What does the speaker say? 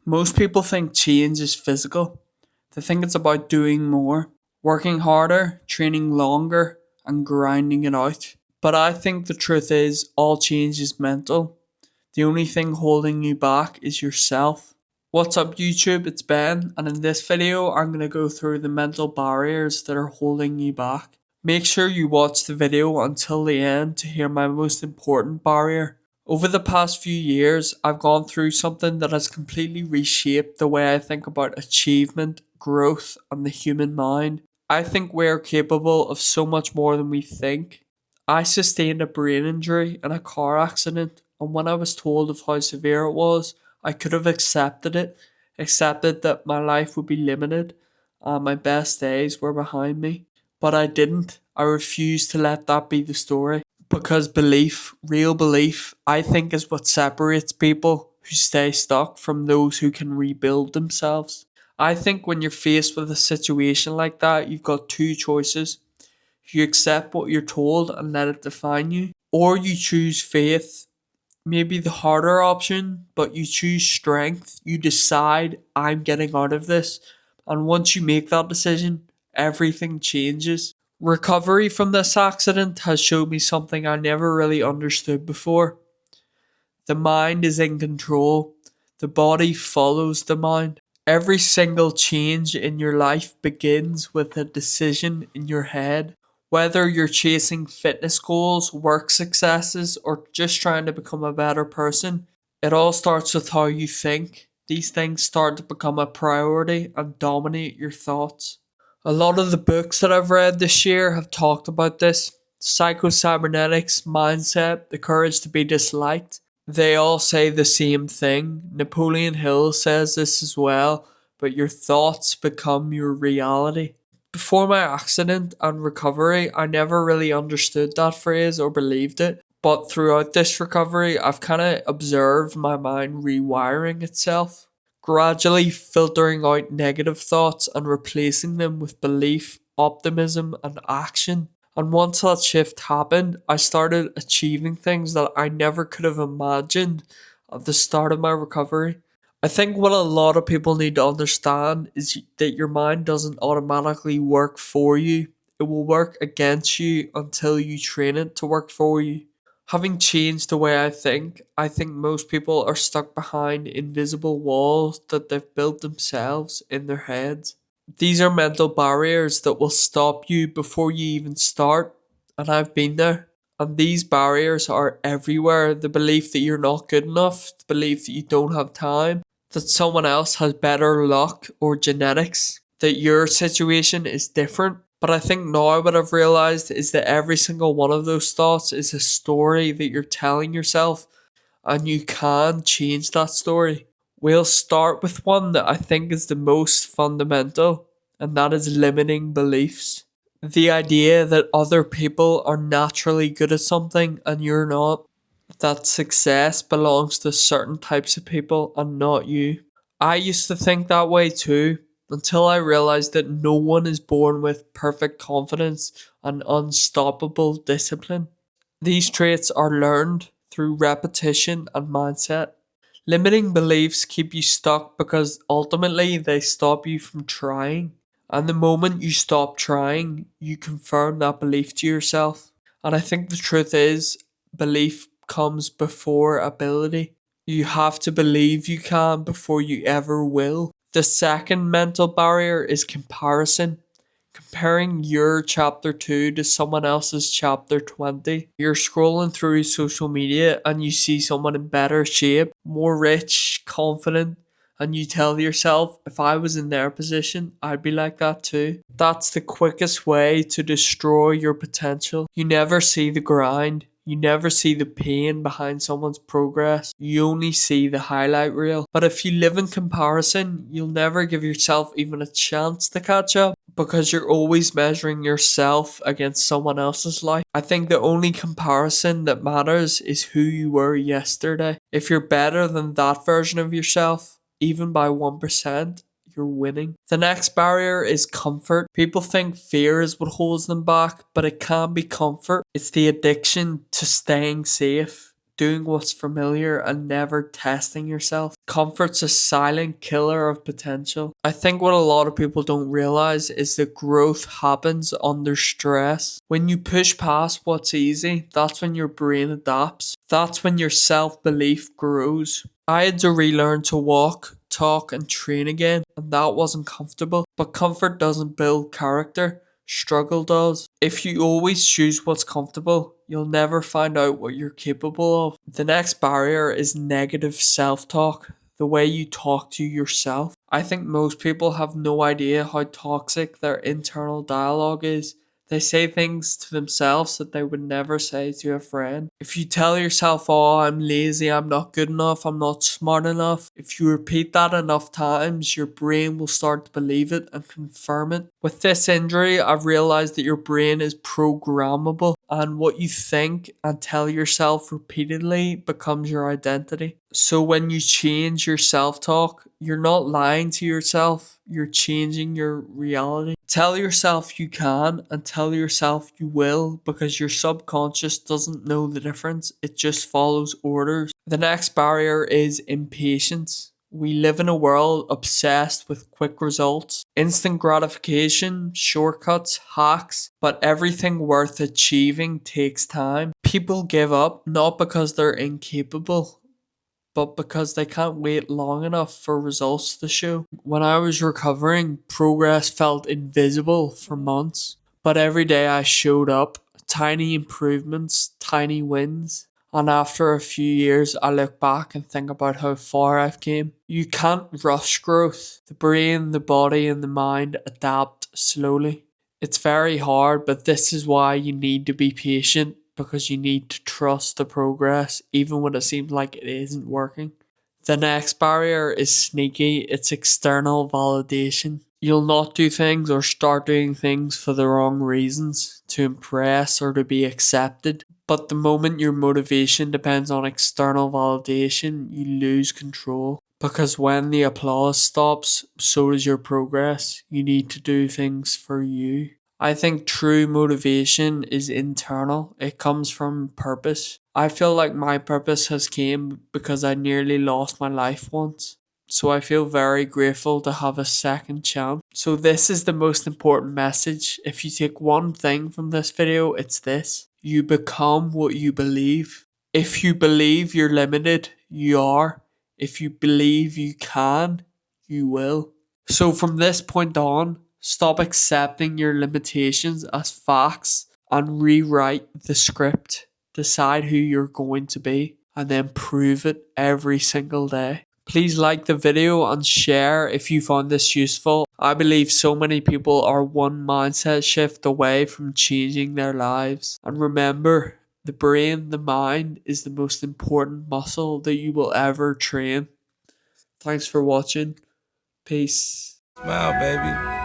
Most people think change is physical. They think it's about doing more, working harder, training longer, and grinding it out. But I think the truth is, all change is mental. The only thing holding you back is yourself. What's up, YouTube? It's Ben, and in this video, I'm going to go through the mental barriers that are holding you back. Make sure you watch the video until the end to hear my most important barrier. Over the past few years, I've gone through something that has completely reshaped the way I think about achievement, growth, and the human mind. I think we're capable of so much more than we think. I sustained a brain injury in a car accident, and when I was told of how severe it was, I could have accepted it, accepted that my life would be limited and my best days were behind me. But I didn't. I refused to let that be the story. Because belief, real belief, I think is what separates people who stay stuck from those who can rebuild themselves. I think when you're faced with a situation like that, you've got two choices. You accept what you're told and let it define you, or you choose faith, maybe the harder option, but you choose strength. You decide, I'm getting out of this. And once you make that decision, everything changes. Recovery from this accident has showed me something I never really understood before. The mind is in control, the body follows the mind. Every single change in your life begins with a decision in your head. Whether you're chasing fitness goals, work successes, or just trying to become a better person, it all starts with how you think. These things start to become a priority and dominate your thoughts. A lot of the books that I've read this year have talked about this: psycho-cybernetics, mindset, the courage to be disliked. They all say the same thing. Napoleon Hill says this as well, but your thoughts become your reality. Before my accident and recovery, I never really understood that phrase or believed it. But throughout this recovery, I've kind of observed my mind rewiring itself, gradually filtering out negative thoughts and replacing them with belief, optimism, and action. And once that shift happened, I started achieving things that I never could have imagined at the start of my recovery. I think what a lot of people need to understand is that your mind doesn't automatically work for you. It will work against you until you train it to work for you. Having changed the way I think most people are stuck behind invisible walls that they've built themselves in their heads. These are mental barriers that will stop you before you even start, and I've been there. And these barriers are everywhere. The belief that you're not good enough, the belief that you don't have time, that someone else has better luck or genetics, that your situation is different. But I think now what I've realized is that every single one of those thoughts is a story that you're telling yourself, and you can change that story. We'll start with one that I think is the most fundamental, and that is limiting beliefs. The idea that other people are naturally good at something and you're not, that success belongs to certain types of people and not you. I used to think that way too, until I realized that no one is born with perfect confidence and unstoppable discipline. These traits are learned through repetition and mindset. Limiting beliefs keep you stuck because ultimately they stop you from trying. And the moment you stop trying, you confirm that belief to yourself. And I think the truth is, belief comes before ability. You have to believe you can before you ever will. The second mental barrier is comparison. Comparing your chapter 2 to someone else's chapter 20. You're scrolling through social media and you see someone in better shape, more rich, confident, and you tell yourself, if I was in their position, I'd be like that too. That's the quickest way to destroy your potential. You never see the grind. You never see the pain behind someone's progress. You only see the highlight reel. But if you live in comparison, you'll never give yourself even a chance to catch up because you're always measuring yourself against someone else's life. I think the only comparison that matters is who you were yesterday. If you're better than that version of yourself, even by 1%, you're winning. The next barrier is comfort. People think fear is what holds them back, but it can be comfort. It's the addiction to staying safe. doing what's familiar and never testing yourself. Comfort's a silent killer of potential. I think what a lot of people don't realize is that growth happens under stress. When you push past what's easy, that's when your brain adapts. That's when your self-belief grows. I had to relearn to walk, talk, and train again, and that wasn't comfortable. But comfort doesn't build character. Struggle does. If you always choose what's comfortable, you'll never find out what you're capable of. The next barrier is negative self talk, the way you talk to yourself. I think most people have no idea how toxic their internal dialogue is. They say things to themselves that they would never say to a friend. If you tell yourself, oh, I'm lazy, I'm not good enough, I'm not smart enough, if you repeat that enough times, your brain will start to believe it and confirm it. With this injury, I've realized that your brain is programmable, and what you think and tell yourself repeatedly becomes your identity. So when you change your self-talk, you're not lying to yourself, you're changing your reality. Tell yourself you can and tell yourself you will, because your subconscious doesn't know the difference, it just follows orders. The next barrier is impatience. We live in a world obsessed with quick results, instant gratification, shortcuts, hacks, but everything worth achieving takes time. People give up not because they're incapable, but because they can't wait long enough for results to show. When I was recovering, progress felt invisible for months, but every day I showed up, tiny improvements, tiny wins. And after a few years, I look back and think about how far I've came. You can't rush growth. The brain, the body, and the mind adapt slowly. It's very hard, but this is why you need to be patient, because you need to trust the progress even when it seems like it isn't working. The next barrier is sneaky, it's external validation. You'll not do things or start doing things for the wrong reasons, to impress or to be accepted. But the moment your motivation depends on external validation, you lose control. Because when the applause stops, so does your progress. You need to do things for you. I think true motivation is internal. It comes from purpose. I feel like my purpose has came because I nearly lost my life once. So I feel very grateful to have a second chance. So this is the most important message. If you take one thing from this video, it's this. You become what you believe. If you believe you're limited, you are. If you believe you can, you will. So from this point on, stop accepting your limitations as facts and rewrite the script. Decide who you're going to be and then prove it every single day. Please like the video and share if you found this useful. I believe so many people are one mindset shift away from changing their lives. And remember, the brain, the mind, is the most important muscle that you will ever train. Thanks for watching. Peace. Smile, baby.